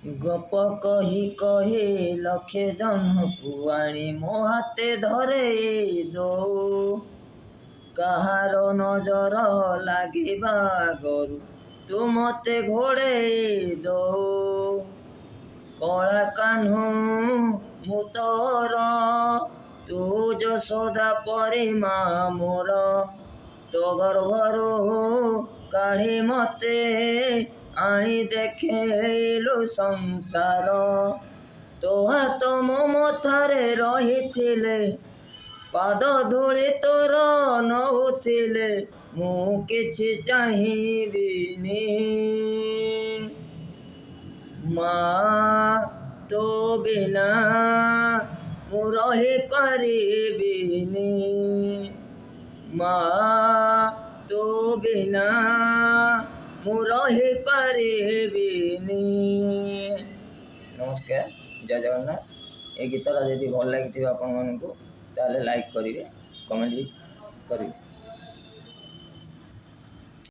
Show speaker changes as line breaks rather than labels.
ଗପ କହି କହି ଲକ୍ଷେ ଜହ୍ନକୁ ଆଣି ମୋ ହାତେ ଧରେଇ ଦଉ। କାହାର ନଜର ଲାଗିବା ଆଗରୁ ତୁ ମୋତେ ଘୋଡ଼େଇ ଦଉ। କଳା କାହ୍ନୁ ମୁଁ ତୋର, ତୁ ଯଶୋଦା ପରି ମା ମୋର। ତୋ ଗର୍ଭରୁ କାଢ଼ି ମୋତେ ଆଣି ଦେଖେଇଲୁ ସଂସାର। ତୋ ହାତ ମୋ ମଥାରେ ରହିଥିଲେ, ପାଦ ଧୂଳି ତୋର ନଉଥିଲେ, ମୁଁ କିଛି ଚାହିଁବିନି। ମା ତୋ ବିନା ମୁଁ ରହିପାରିବିନି। ମା ତୋ ବିନା ମୁଁ ରହିପାରିବିନି। ନମସ୍କାର, ଜୟ ଜଗନ୍ନାଥ। ଏ ଗୀତଟା ଯଦି ଭଲ ଲାଗିଥିବ ଆପଣମାନଙ୍କୁ ତାହେଲେ ଲାଇକ୍ କରିବେ, କମେଣ୍ଟ ବି କରିବେ।